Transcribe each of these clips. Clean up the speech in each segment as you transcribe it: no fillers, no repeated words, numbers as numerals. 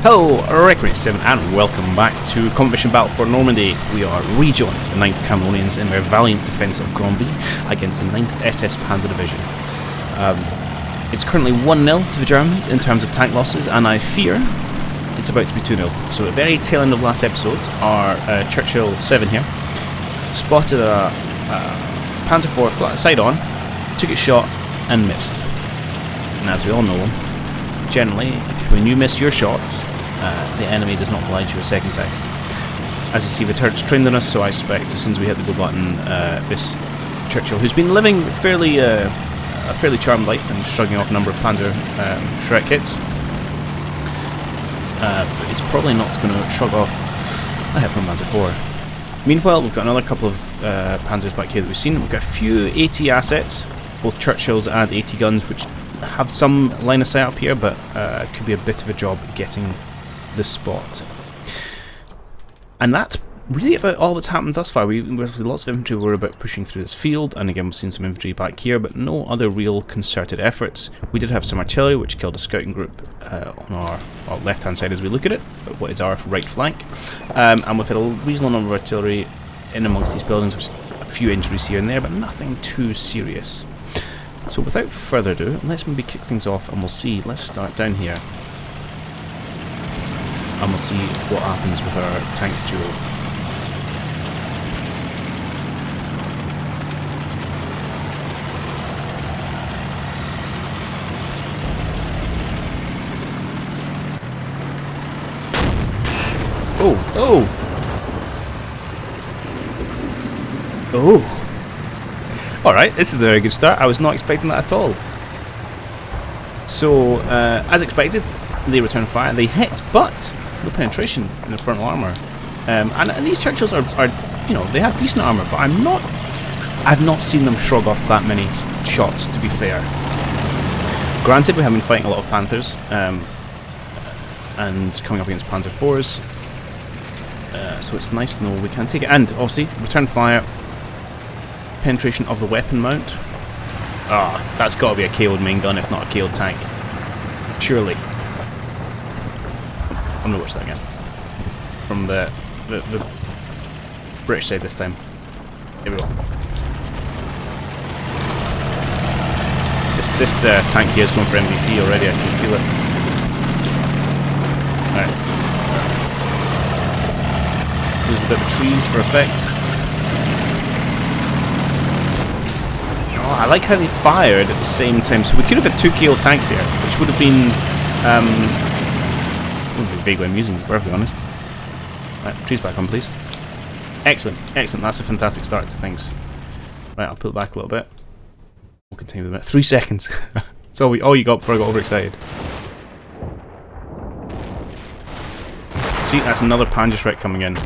Hello, Crescendo 7 and welcome back to Competition Battle for Normandy. We are rejoined the 9th Cameronians in their valiant defence of Normandy against the 9th SS Panzer Division. It's currently 1-0 to the Germans in terms of tank losses, and I fear it's about to be 2-0. So at the very tail end of last episode, our Churchill 7 here spotted a Panzer IV flat side on, took its shot and missed. And as we all know, generally, when you miss your shots, the enemy does not oblige you a second time. As you see, the turret's trained on us, so I expect as soon as we hit the go button, this Churchill, who's been living a fairly charmed life and shrugging off a number of Panzer Shrek hits, but he's probably not going to shrug off a hit from Panzer IV. Meanwhile, we've got another couple of Panzers back here that we've seen. We've got a few AT assets, both Churchills and AT guns, which have some line of sight up here, but it could be a bit of a job getting the spot. And that's really about all that's happened thus far. We've lots of infantry were about pushing through this field, and again we've seen some infantry back here, but no other real concerted efforts. We did have some artillery which killed a scouting group on our left hand side as we look at it, but what is our right flank, and we've had a reasonable number of artillery in amongst these buildings, with a few injuries here and there, but nothing too serious. So without further ado, let's maybe kick things off and we'll see. Let's start down here and we'll see what happens with our tank duel. Oh! Alright, this is a very good start. I was not expecting that at all. So, as expected, they return fire. They hit, but no penetration in the frontal armour. And these Churchills are, you know, they have decent armour, but I've not seen them shrug off that many shots, to be fair. Granted, we have been fighting a lot of Panthers, and coming up against Panzer IVs, so it's nice to know we can take it. And obviously, return fire. Penetration of the weapon mount. That's got to be a KO'd main gun, if not a KO'd tank. Surely. I'm going to watch that again. From the British side this time. Here we go. This tank here is going for MVP already, I can feel it. Alright. Use a bit of trees for effect. I like how they fired at the same time, so we could have had 2 KO tanks here, which would have been vaguely amusing, to be perfectly honest. Right, trees back on, please. Excellent, excellent. That's a fantastic start to things. Right, I'll pull it back a little bit. We'll continue with a minute. 3 seconds. That's all you got before I got overexcited. See, that's another Panzer Shrek coming in.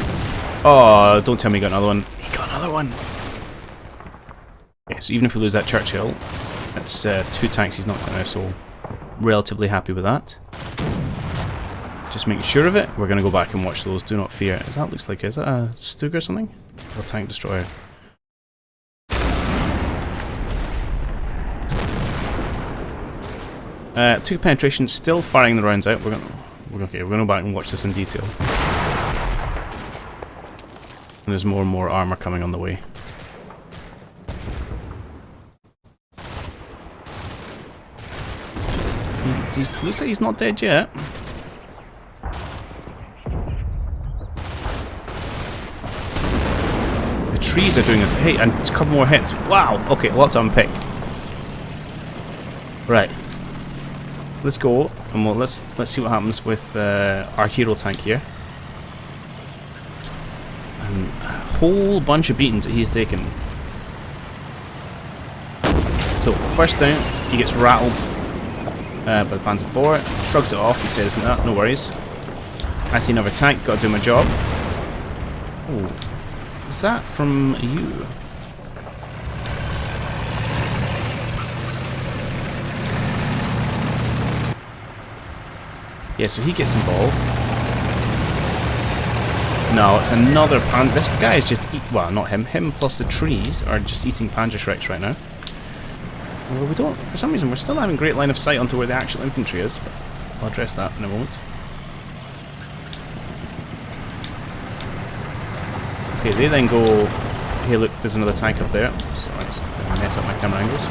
Oh, don't tell me he got another one. He got another one. Okay, so even if we lose that Churchill, that's 2 tanks he's knocked out now, so relatively happy with that. Just making sure of it. We're going to go back and watch those, do not fear. Is that a Stug or something? Or a tank destroyer? 2 penetration, still firing the rounds out. We're going to go back and watch this in detail. And there's more and more armour coming on the way. Looks like he's not dead yet. The trees are doing us. Hey, and a couple more hits. Wow. Okay, lots to unpick. Right. Let's go, and let's see what happens with our hero tank here. And a whole bunch of beatings that he's taken. So first down, he gets rattled. By the Panzer IV, shrugs it off, he says, nah, no worries. I see another tank, gotta do my job. Oh, is that from you? Yeah, so he gets involved. No, it's another Panzer. This guy is just, well, not him. Him plus the trees are just eating Panzer Shreks right now. Well, we don't, for some reason, we're still having great line of sight onto where the actual infantry is, but I'll address that in a moment. Okay, they then go... Hey look, there's another tank up there. Sorry, I mess up my camera angles.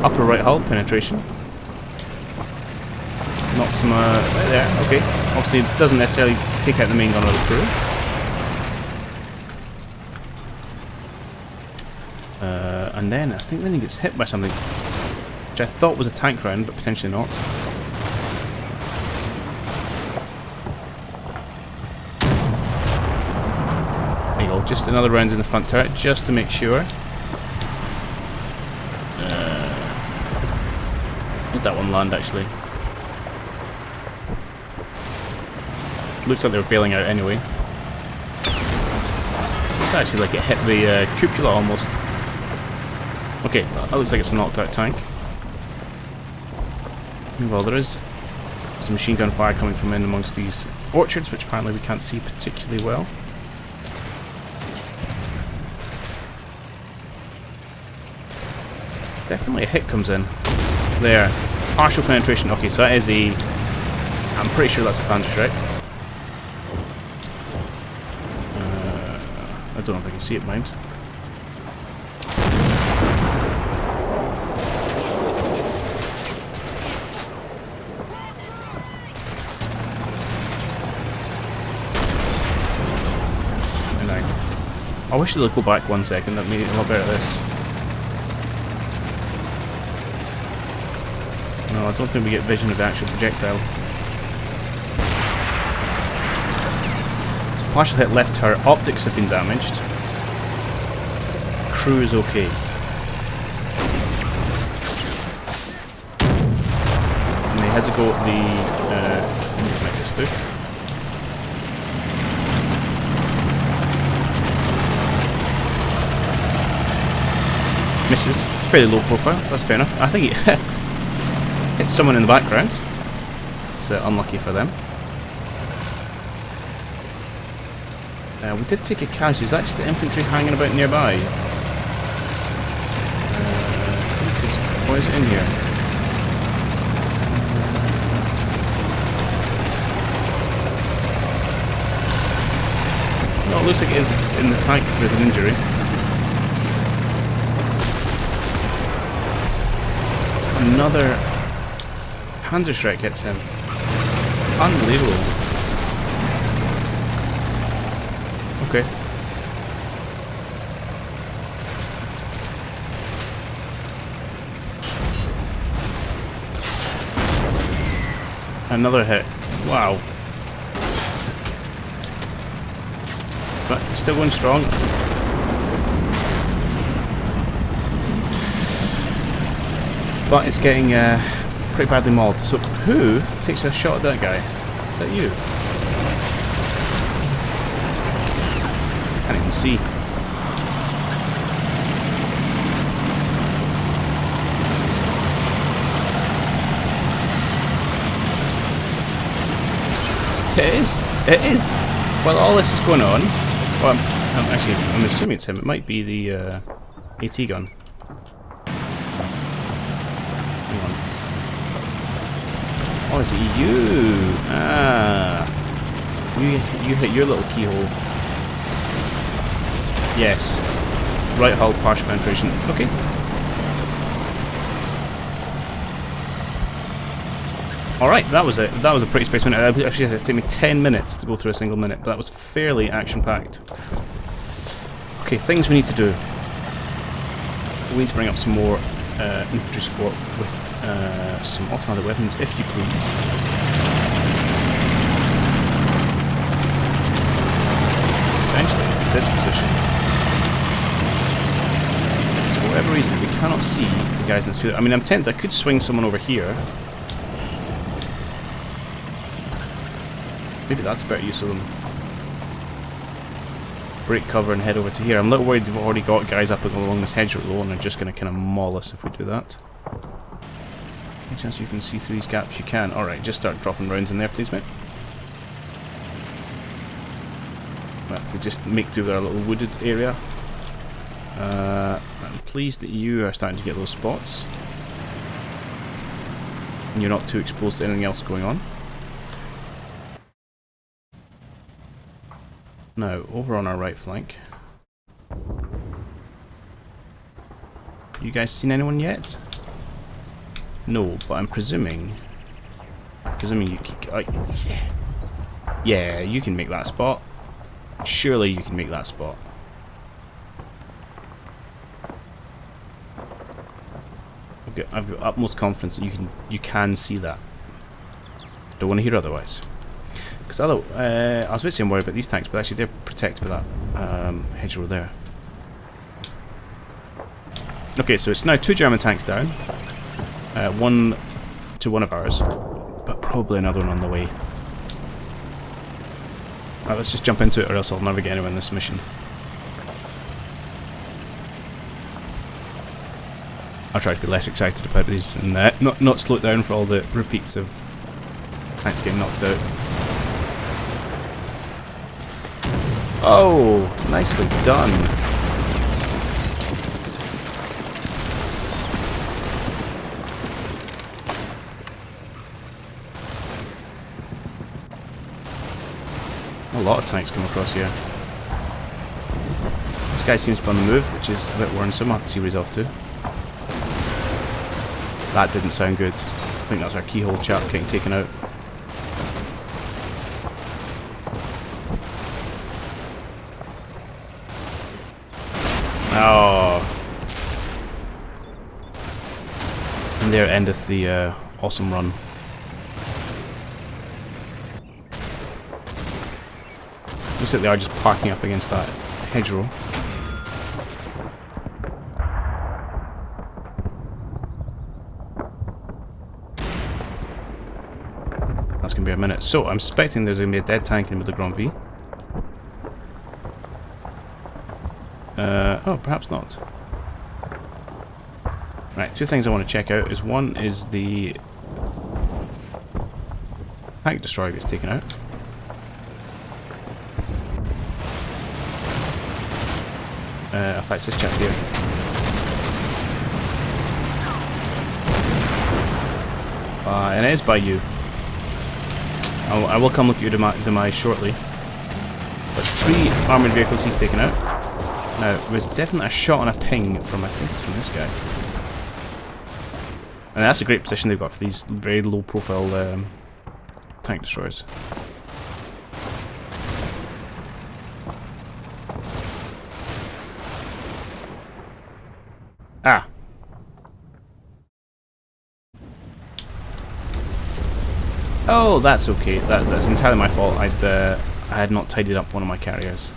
Upper right hull, penetration. Knocks him right there, okay. Obviously it doesn't necessarily take out the main gun or the crew. And then I think he gets hit by something, which I thought was a tank round, but potentially not. There you go, just another round in the front turret, just to make sure. Did that one land actually? Looks like they were bailing out anyway. It's actually like it hit the cupola almost. Okay, that looks like it's a knocked out tank. Well, there is some machine gun fire coming from in amongst these orchards, which apparently we can't see particularly well. Definitely a hit comes in. There. Partial penetration. Okay, so that is a... I'm pretty sure that's a Panzerschreck. I don't know if I can see it, mind. I wish they'd go back 1 second, that made it a lot better this. No, I don't think we get vision of the actual projectile. Partial hit left turret, optics have been damaged. Crew is okay. And he has a go at the... let me connect this through. Misses. Fairly low profile, that's fair enough. I think he hit someone in the background. It's unlucky for them. We did take a casualty. Is that just the infantry hanging about nearby? What is it in here? No, it looks like it is in the tank with an injury. Another Panzerschreck hits him. Unbelievable. Okay. Another hit. Wow. But still going strong. But it's getting pretty badly mauled. So who takes a shot at that guy? Is that you? Can't even see. It is. It is. While all this is going on, well, I'm assuming it's him. It might be the AT gun. Oh, is it you? Ah. You hit your little keyhole. Yes. Right hull, partial penetration. Okay. Alright, that was it. That was a pretty space minute. Actually, it's taken me 10 minutes to go through a single minute, but that was fairly action-packed. Okay, things we need to do. We need to bring up some more infantry support with some automatic weapons, if you please. Essentially, it's this position. So for whatever reason, we cannot see the guys in this field. I mean, I'm tempted. I could swing someone over here. Maybe that's a better use of them. Break cover and head over to here. I'm a little worried we've already got guys up along this hedgerow though, and they're just going to kind of maul us if we do that. Any chance you can see through these gaps? You can. Alright, just start dropping rounds in there, please, mate. We have to just make through our little wooded area. I'm pleased that you are starting to get those spots. And you're not too exposed to anything else going on. Now, over on our right flank. You guys seen anyone yet? No, but I'm presuming... you can... yeah. Yeah, you can make that spot. Surely you can make that spot. I've got utmost confidence that you can see that. Don't want to hear otherwise. Because I was a bit saying worried about these tanks, but actually they're protected by that hedgerow there. Okay, so it's now 2 German tanks down. One to one of ours, but probably another one on the way. Right, let's just jump into it, or else I'll never get anywhere in this mission. I'll try to be less excited about these and not slow it down for all the repeats of tanks getting knocked out. Oh, nicely done. A lot of tanks come across here. This guy seems to be on the move, which is a bit worrisome. I'll have to see where he's off to. That didn't sound good. I think that's our keyhole chap getting taken out. Oh. And there endeth the awesome run. Looks like they are just parking up against that hedgerow. That's going to be a minute. So, I'm suspecting there's going to be a dead tank in with the Grand V. Oh, perhaps not. Right, 2 things I want to check out is one is the tank destroyer gets taken out. In fact, it's this chap here. And it is by you. I will come look at your demise shortly. There's 3 armoured vehicles he's taken out. Now, there's definitely a shot and a ping from, I think it's from this guy. And that's a great position they've got for these very low profile tank destroyers. Ah! Oh, that's okay. That's entirely my fault. I had not tidied up one of my carriers.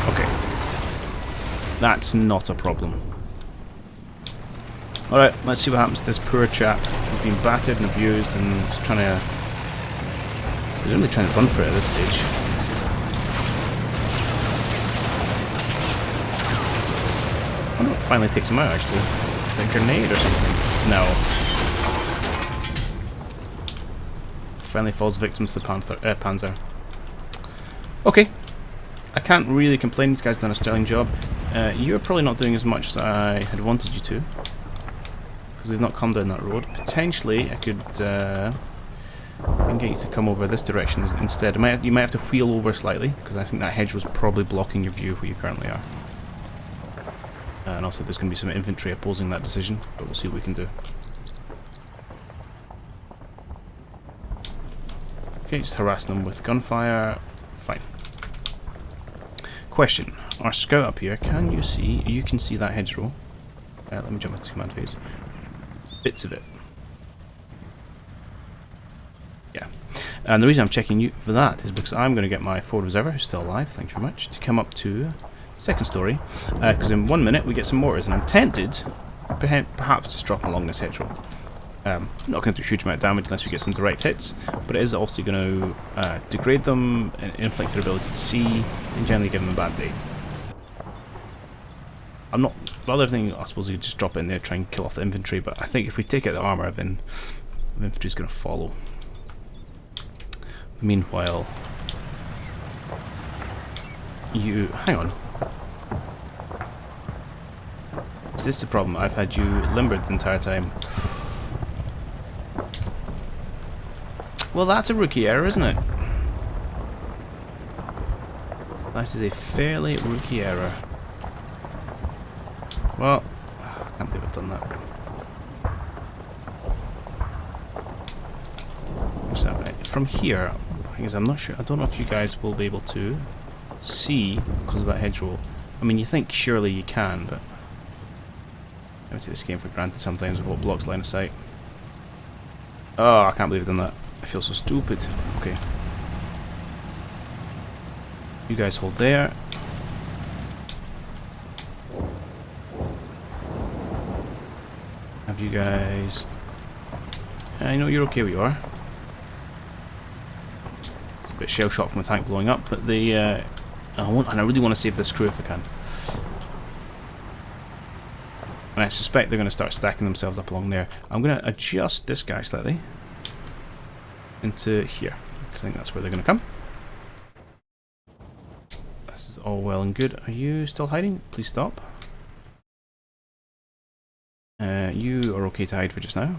Okay. That's not a problem. Alright, let's see what happens to this poor chap who's been battered and abused and is trying to... presumably trying to run for it at this stage. I wonder what finally takes him out, actually. Is it a grenade or something? No. Finally falls victim to the Panzer. Okay. I can't really complain, these guys done a sterling job. You're probably not doing as much as I had wanted you to. Because we've not come down that road. Potentially, I could I can get you to come over this direction instead. You might have to wheel over slightly, because I think that hedge was probably blocking your view where you currently are. And also there's going to be some infantry opposing that decision, but we'll see what we can do. Okay, just harassing them with gunfire. Fine. Question. Our scout up here, can you see... you can see that hedgerow. Let me jump into command phase. Bits of it. Yeah. And the reason I'm checking you for that is because I'm going to get my forward reserver, who's still alive, thank you very much, to come up to second story, because in 1 minute we get some mortars, and I'm tempted, perhaps just dropping along this hedgerow. Not going to do a huge amount of damage unless we get some direct hits, but it is also going to degrade them, inflict their ability to see, and generally give them a bad day. I'm not... the other thing, I suppose you could just drop it in there, try and kill off the infantry, but I think if we take out the armour, then the infantry's going to follow. Meanwhile... hang on. this is the problem. I've had you limbered the entire time. Well, that's a rookie error, isn't it? That is a fairly rookie error. Well, I can't believe I've done that. So, from here, the thing is, I'm not sure. I don't know if you guys will be able to see because of that hedgerow. I mean, you think surely you can, but I take this game for granted sometimes with what blocks line of sight. Oh, I can't believe I've done that. I feel so stupid. Okay. You guys hold there. Have you guys... I know you're okay where you are. It's a bit shell shock from a tank blowing up, but the... I really want to save this crew if I can. And I suspect they're going to start stacking themselves up along there. I'm going to adjust this guy slightly into here, because I think that's where they're going to come. This is all well and good. Are you still hiding? Please stop. You are okay to hide for just now.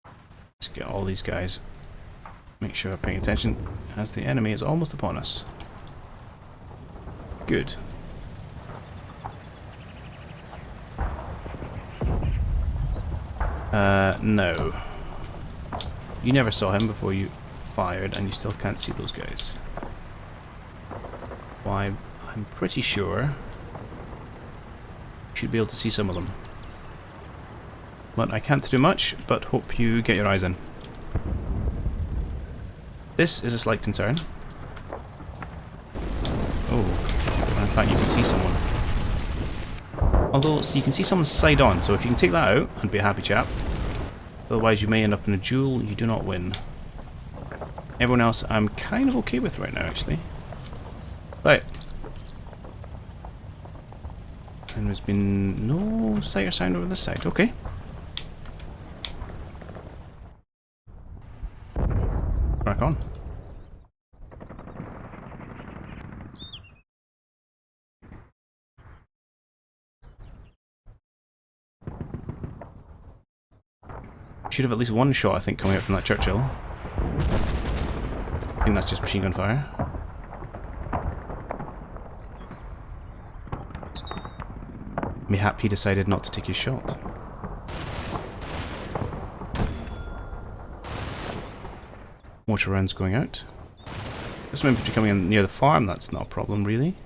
Let's get all these guys. Make sure we're paying attention as the enemy is almost upon us. Good. No. You never saw him before you fired, and you still can't see those guys. Why, I'm pretty sure you should be able to see some of them. But I can't do much, but hope you get your eyes in. This is a slight concern. Oh, in fact you can see someone. Although, so you can see someone side on, so if you can take that out, I'd be a happy chap. Otherwise you may end up in a duel, you do not win. Everyone else I'm kind of okay with right now, actually. Right. And there's been no sight or sound over this side. Okay. Crack on. Should have at least one shot, I think, coming out from that Churchill. I think that's just machine gun fire. Mayhap he decided not to take his shot. Mortar rounds going out. There's some infantry coming in near the farm, that's not a problem really.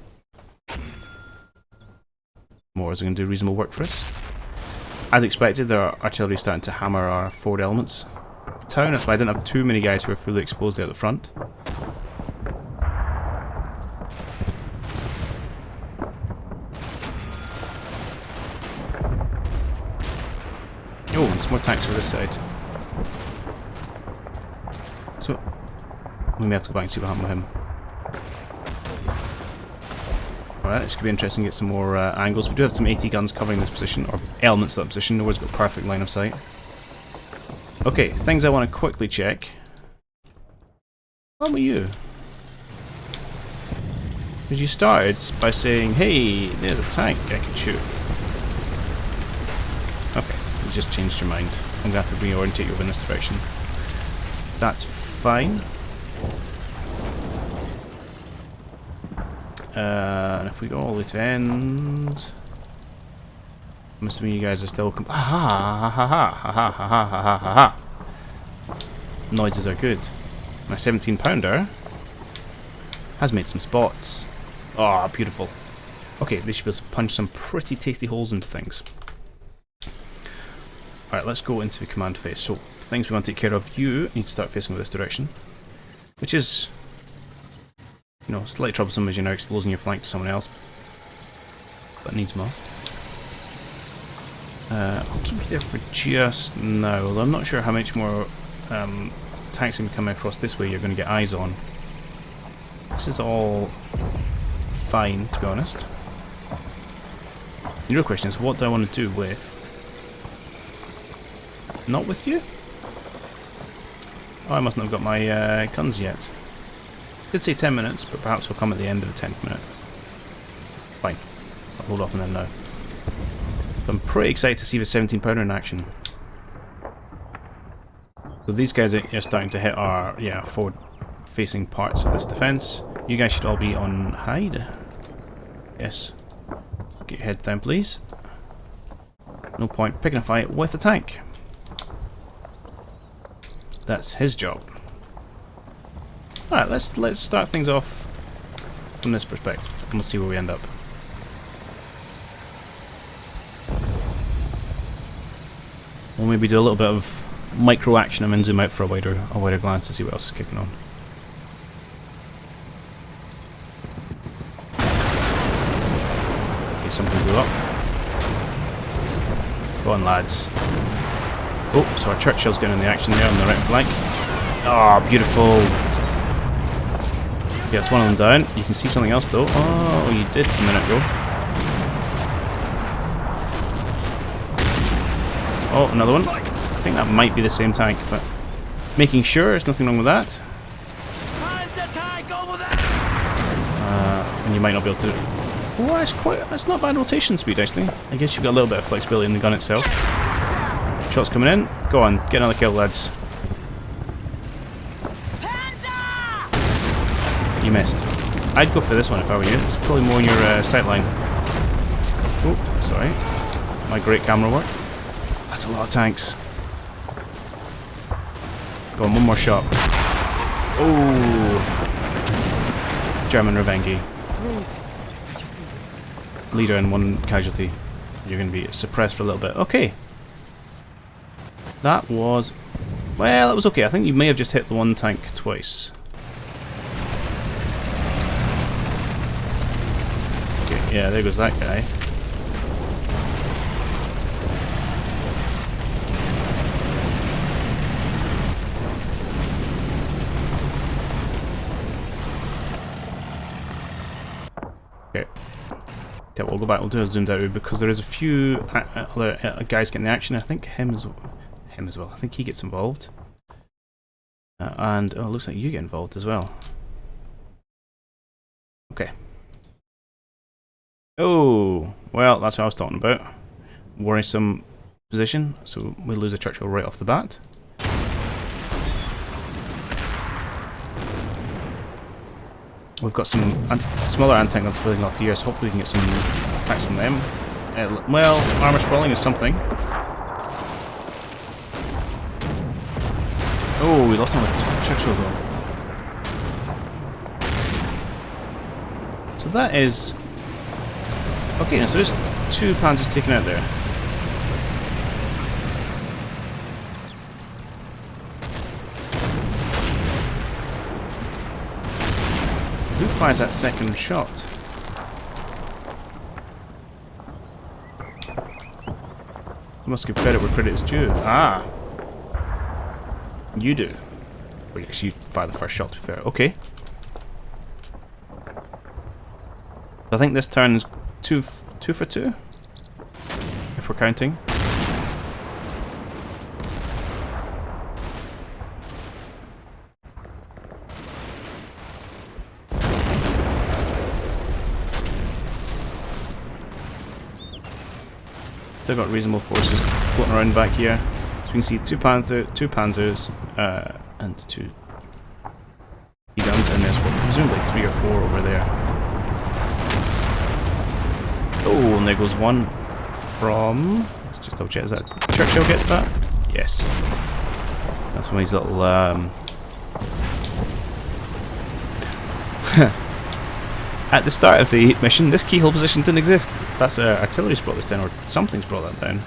Mortars are going to do reasonable work for us. As expected, our artillery starting to hammer our forward elements. Town, that's why I didn't have too many guys who were fully exposed there at the front. Oh, and some more tanks over this side. So, we may have to go back and see what happened with him. Alright, this could be interesting to get some more angles. We do have some AT guns covering this position, or elements of that position. Nobody's got perfect line of sight. Okay, things I want to quickly check. What were you? Because you started by saying, hey, there's a tank I can shoot. Okay, you just changed your mind. I'm going to have to reorientate you over in this direction. That's fine. And if we go all the way to end, I'm assuming you guys are still noises are good. My 17 pounder has made some spots. Ah, beautiful. Okay, they should be able to punch some pretty tasty holes into things. Alright, let's go into the command phase. So, things we want to take care of, you need to start facing with this direction, which is, you know, slightly troublesome as you're now exposing your flank to someone else, but needs must. I'll keep you there for just now, although I'm not sure how much more tanks can be coming across this way you're going to get eyes on. This is all fine, to be honest. The real question is, what do I want to do with... Not with you? Oh, I mustn't have got my guns yet. Did say 10 minutes, but perhaps we'll come at the end of the 10th minute. Fine. I'll hold off on them now. I'm pretty excited to see the 17 pounder in action. So these guys are starting to hit our forward facing parts of this defence. You guys should all be on hide. Yes. Get your head down, please. No point picking a fight with a tank. That's his job. Alright, let's start things off from this perspective, and we'll see where we end up. We'll maybe do a little bit of micro action and then zoom out for a wider glance to see what else is kicking on. Okay, something blew up. Go on, lads. Oh, so our Churchill's getting in the action there on the right flank. Oh, beautiful. Okay, that's one of them down. You can see something else though. Oh, you did a minute ago. Oh, another one. I think that might be the same tank, but making sure there's nothing wrong with that. And you might not be able to. Oh, that's not bad rotation speed actually. I guess you've got a little bit of flexibility in the gun itself. Shots coming in. Go on, get another kill, lads. You missed. I'd go for this one if I were you. It's probably more in your sight line. Oh, sorry. My great camera work. That's a lot of tanks. Go on, one more shot. Oh, German Revengi. Leader and one casualty. You're going to be suppressed for a little bit. Okay. That was... well, it was okay. I think you may have just hit the one tank twice. Okay, yeah, there goes that guy. Okay. Yeah, we'll go back, we'll do a zoomed out view because there is a few other guys getting the action. I think him as well. I think he gets involved. And, oh, it looks like you get involved as well. Okay. Oh, well, that's what I was talking about. Worrisome position, so we lose a Churchill right off the bat. We've got some smaller anti-tank guns filling off here, so hopefully we can get some attacks on them. Well, armor sprawling is something. Oh, we lost another Churchill though. So that is... okay, now so there's two panzers taken out there. Who fires that second shot? You must give credit where credit is due. Ah! You do. Well, you fire the first shot, to be fair. Okay. I think this turn is two for two, if we're counting. They've got reasonable forces floating around back here. So we can see two panzers, and two guns, and there's presumably 3 or 4 over there. Oh, and there goes one from... let's just double check, is that Churchill gets that? Yes. That's one of these little... At the start of the mission, this keyhole position didn't exist. That's artillery's brought this down, or something's brought that down.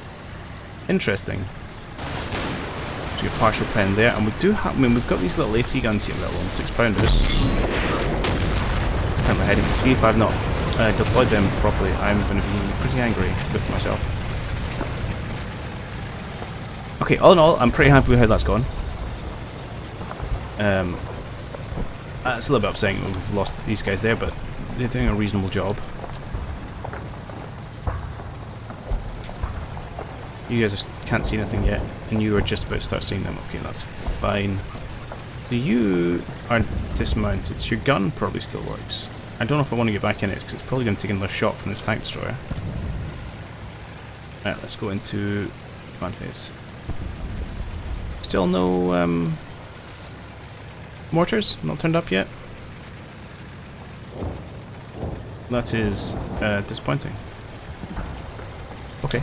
Interesting. So your partial pen there, and we do have... I mean, we've got these little AT guns here, little 6-pounders. Turn my head and see if I've not deployed them properly. I'm going to be pretty angry with myself. Okay, all in all, I'm pretty happy with how that's gone. It's a little bit upsetting that we've lost these guys there, but they're doing a reasonable job. You guys can't see anything yet, and you are just about to start seeing them. Okay, that's fine. So you are dismounted, so your gun probably still works. I don't know if I want to get back in it, because it's probably going to take another shot from this tank destroyer. Right, let's go into command phase. Still no mortars? Not turned up yet? That is disappointing. Okay.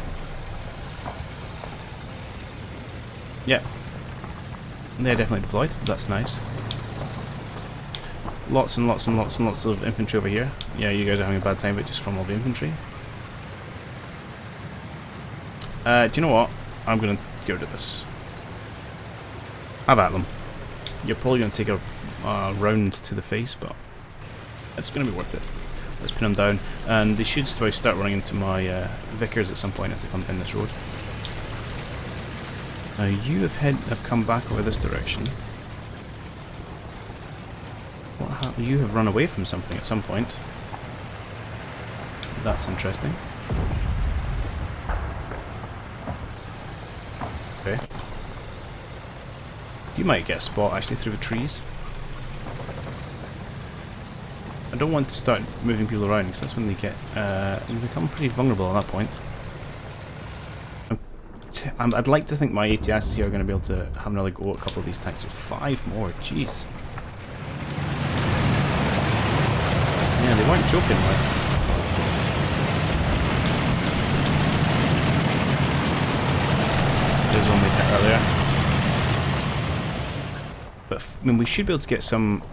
Yeah. They're definitely deployed. That's nice. Lots and lots and lots and lots of infantry over here. Yeah, you guys are having a bad time, but just from all the infantry. Do you know what? I'm going to get rid of this. Have at them. You're probably going to take a round to the face, but it's going to be worth it. Let's pin them down, and they should start running into my Vickers at some point as they come down this road. Now you have come back over this direction. What happened? You have run away from something at some point. That's interesting. Okay. You might get a spot actually through the trees. I don't want to start moving people around because that's when they get they become pretty vulnerable at that point. I'd like to think my ATSs here are going to be able to have another go at a couple of these tanks. So 5 more, jeez. Yeah, they weren't joking, right? There's one we hit earlier. But I mean, we should be able to get some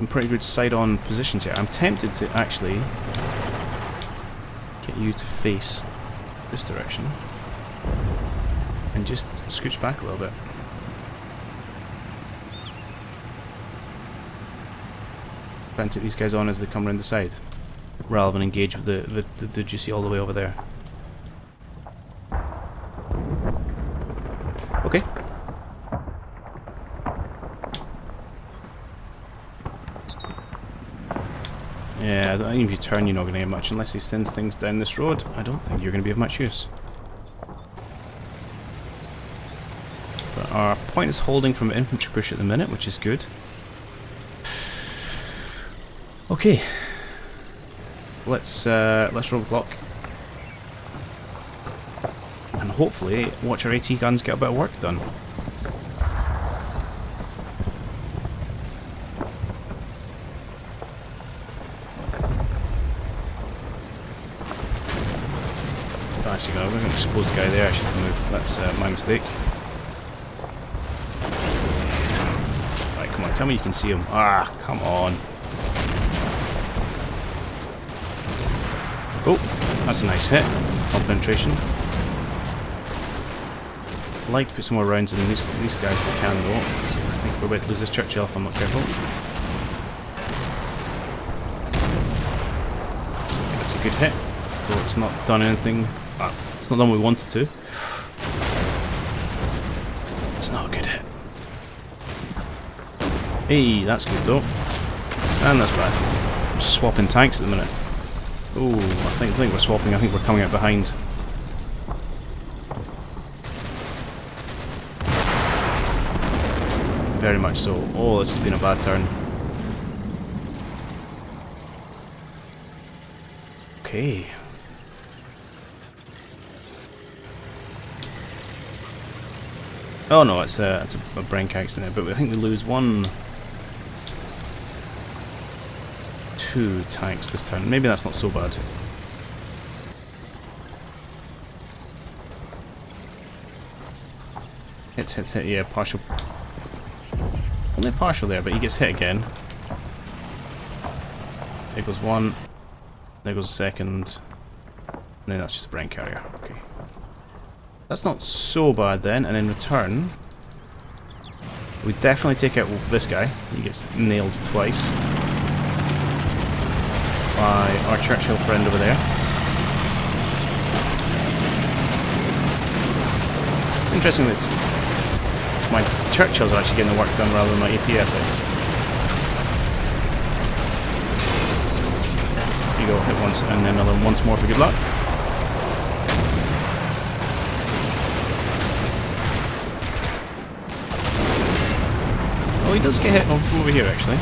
pretty good side-on positions here. I'm tempted to actually get you to face this direction and just scooch back a little bit. Try and take these guys on as they come around the side, rather than engage with the dude you see all the way over there. Okay. Yeah, even if you turn, you're not going to get much unless he sends things down this road. I don't think you're going to be of much use. But our point is holding from infantry push at the minute, which is good. Okay, let's roll the clock, and hopefully watch our AT guns get a bit of work done. Actually, I'm going to expose the guy there. I should have moved. That's my mistake. Right, come on, tell me you can see him. Ah, come on. Oh, that's a nice hit. Full penetration. I'd like to put some more rounds in these guys if we can, though. I think we're about to lose this Churchill if I'm not careful. So that's a good hit. Though it's not done anything. It's not done what we wanted to. It's not a good hit. Hey, that's good though. And that's bad. We're swapping tanks at the minute. Oh, I think we're swapping. I think we're coming out behind. Very much so. Oh, this has been a bad turn. Okay. Oh no, it's a brake accident, but I think we lose 2 tanks this turn. Maybe that's not so bad. Hit, yeah, partial. Only partial there, but he gets hit again. There goes one, there goes a second, and then that's just a brake carrier. Okay. That's not so bad then, and in return, we definitely take out this guy. He gets nailed twice by our Churchill friend over there. It's interesting that my Churchills are actually getting the work done rather than my ATSs. There you go, hit once and then another once more for good luck. Oh, he does get hit from over here, actually.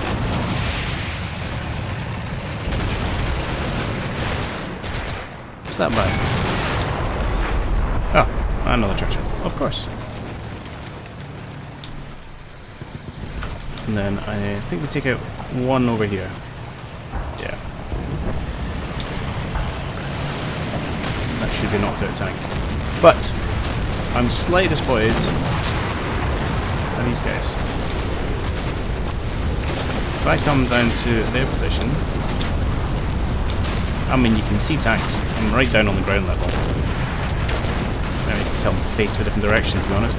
What's that by? Oh, another Churchill. Of course. And then I think we take out one over here. Yeah. That should be a knocked out tank. But I'm slightly disappointed by these guys. If I come down to their position, I mean you can see tanks. I'm right down on the ground level. I need to tell them to face for a different direction, to be honest.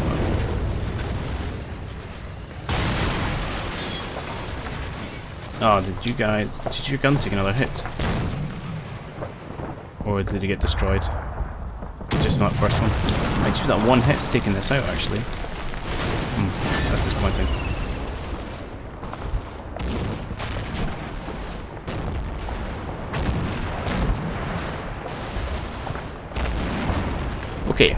Oh, did your gun take another hit? Or did it get destroyed? Just not the first one. I just that one hit's taking this out, actually. That's disappointing. Okay.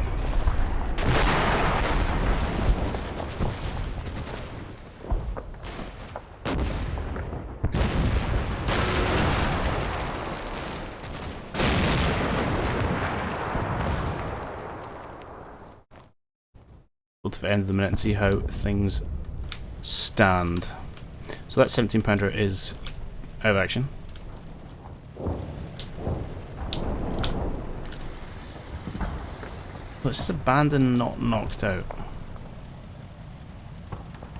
To the end of the minute and see how things stand. So that 17 pounder is out of action. Let's just abandon, not knocked out.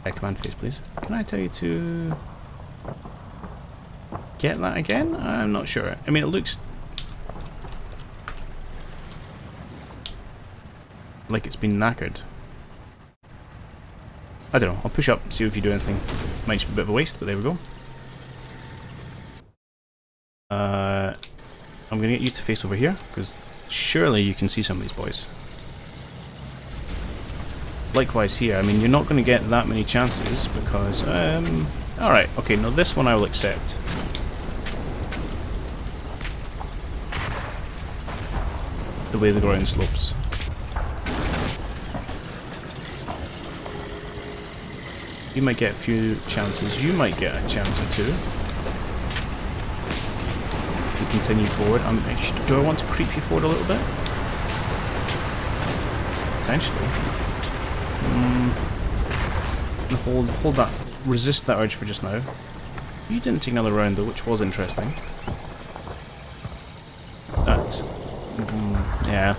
Command phase, please. Can I tell you to get that again? I'm not sure. I mean, it looks like it's been knackered. I don't know, I'll push up and see if you do anything. Might just be a bit of a waste, but there we go. I'm going to get you to face over here, because surely you can see some of these boys. Likewise here, I mean you're not going to get that many chances, because... alright, okay, now this one I will accept. The way the ground slopes. You might get a few chances, you might get a chance or two. To continue forward. Do I want to creep you forward a little bit? Potentially. Hold that. Resist that urge for just now. You didn't take another round though, which was interesting. That... yeah.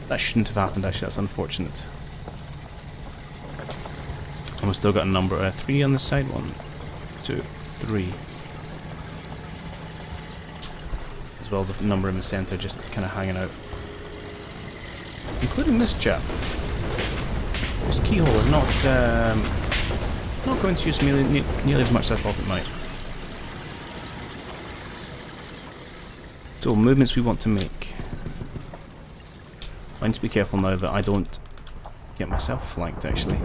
That shouldn't have happened actually, that's unfortunate. And we've still got a number 3 on the side. 1, 2, 3. As well as a number in the centre just kind of hanging out. Including this chap. This keyhole is not going to use nearly as much as I thought it might. So, movements we want to make. I need to be careful now that I don't get myself flanked actually.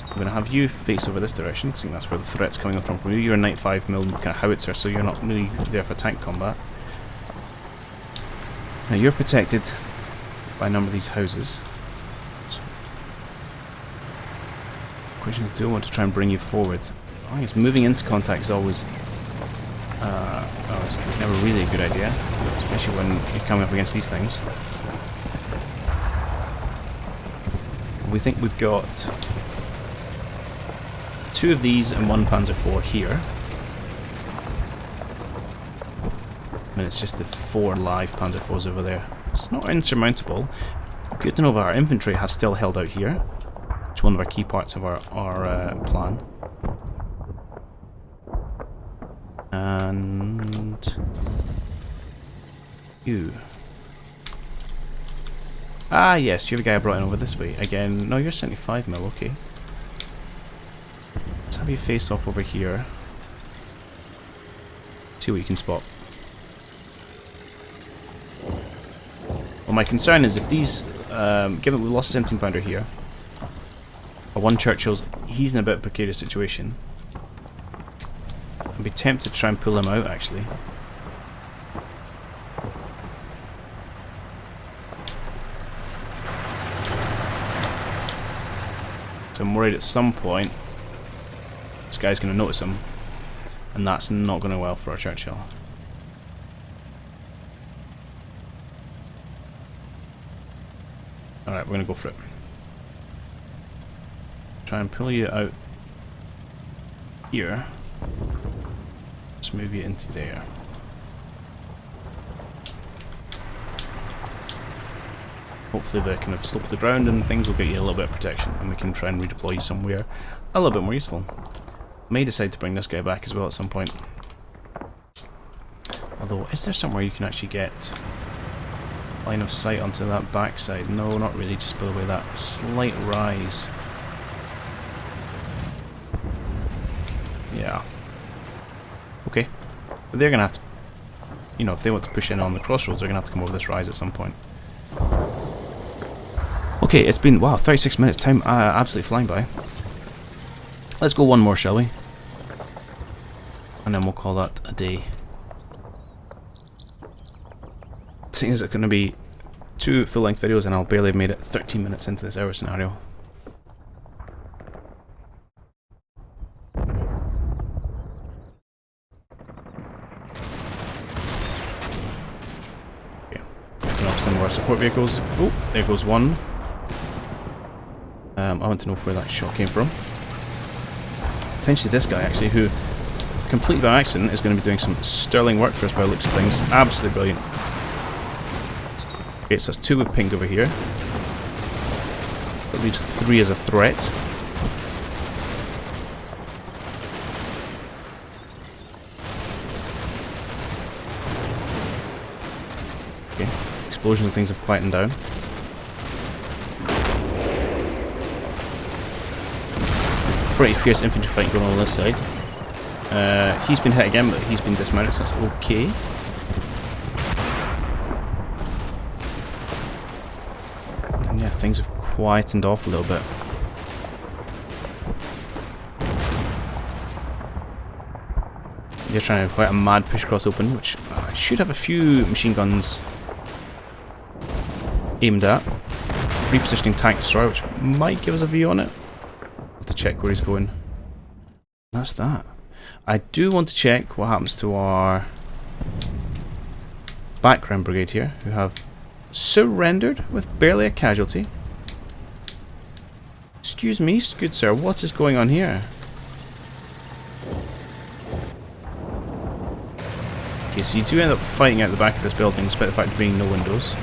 I'm going to have you face over this direction, because I think that's where the threat's coming from you. You're a 95mm kind of howitzer, so you're not really there for tank combat. Now you're protected by a number of these houses. The question is, do I want to try and bring you forward? I think it's moving into contact is always... it's never really a good idea, especially when you're coming up against these things. We think we've got 2 of these and 1 Panzer IV here. And it's just the 4 live Panzer IVs over there. It's not insurmountable. Good to know that our infantry have still held out here. It's one of our key parts of our plan. And... you. Ah yes, you're the guy I brought in over this way. Again, no, you're 75mm, okay. Let's have you face off over here. See what you can spot. Well, my concern is if these, given we lost a 17 pounder here, or 1 Churchill's, he's in a bit of a precarious situation. I'd be tempted to try and pull him out actually. So I'm worried at some point guy's going to notice him, and that's not going to go well for our Churchill. Alright, we're going to go for it. Try and pull you out here. Just move you into there. Hopefully the kind of slope of the ground and things will get you a little bit of protection, and we can try and redeploy you somewhere a little bit more useful. May decide to bring this guy back as well at some point. Although, is there somewhere you can actually get line of sight onto that backside? No, not really, just by the way that slight rise. Yeah. Okay. But they're going to have to, you know, if they want to push in on the crossroads, they're going to have to come over this rise at some point. Okay, it's been, wow, 36 minutes, time absolutely flying by. Let's go one more, shall we? And then we'll call that a day. Seeing as it's going to be 2 full-length videos, and I'll barely have made it 13 minutes into this hour scenario. Okay, picking up some of our support vehicles. Oh, there goes one. I want to know where that shot came from. Potentially this guy, actually, who, completely by accident, is going to be doing some sterling work for us by the looks of things. Absolutely brilliant. Okay, so that's 2 we've pinged over here. That leaves 3 as a threat. Okay, explosions and things have quietened down. Pretty fierce infantry fight going on this side. He's been hit again, but he's been dismounted, so that's okay. And yeah, things have quietened off a little bit. They're trying to quite a mad push across open, which I should have a few machine guns aimed at. Repositioning tank destroyer, which might give us a view on it. To check where he's going. That's that. I do want to check what happens to our background brigade here, who have surrendered with barely a casualty. Excuse me, good sir, what is going on here? Okay, so you do end up fighting out the back of this building, despite the fact of being no windows.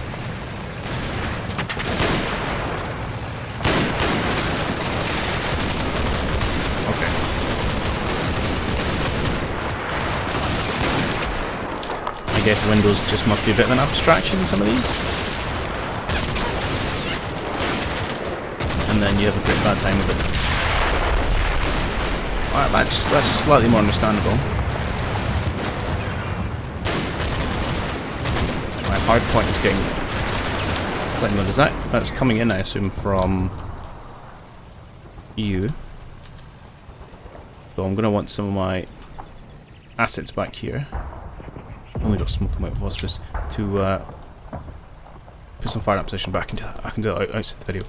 I guess Windows just must be a bit of an abstraction in some of these. And then you have a pretty bad time with it. Alright, that's slightly more understandable. My hard point is getting slightly more. Does that's coming in, I assume, from you. So I'm gonna want some of my assets back here. Only got smoke and white phosphorus to put some fire up position back into that. I can do it outside the video.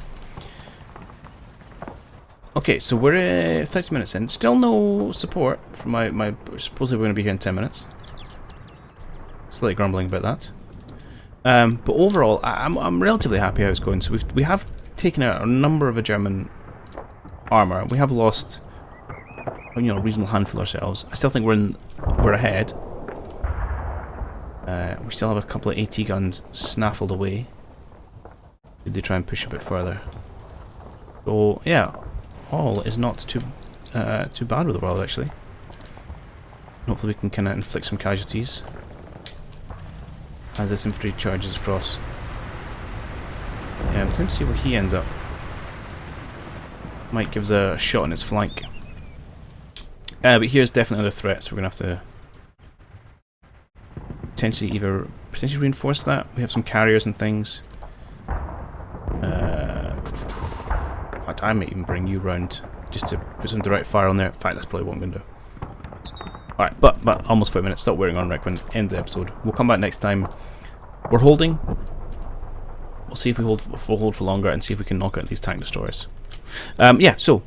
Okay, so we're 30 minutes in. Still no support from my supposedly we're going to be here in 10 minutes. Slightly grumbling about that. But overall, I'm relatively happy how it's going. So we have taken out a number of a German armour. We have lost, you know, a reasonable handful ourselves. I still think we're ahead. We still have a couple of AT guns snaffled away. Did they try and push a bit further? So yeah, all is not too bad with the world actually. Hopefully we can kind of inflict some casualties as this infantry charges across. Yeah, I'm tempted to see where he ends up. Might give us a shot on his flank. But here's definitely other threats. We're gonna have to potentially reinforce that. We have some carriers and things. In fact, I might even bring you round just to put some direct fire on there. In fact, that's probably what I'm going to do. Alright, but almost 4 minutes. Stop wearing on, Rickman. End the episode. We'll come back next time. We're holding. We'll see if we hold for longer and see if we can knock out these tank destroyers. Yeah, so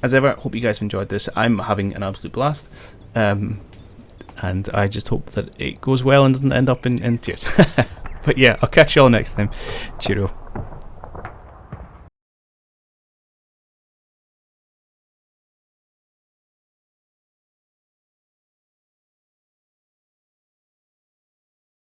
as ever, hope you guys have enjoyed this. I'm having an absolute blast. And I just hope that it goes well and doesn't end up in tears. But yeah, I'll catch you all next time. Cheerio.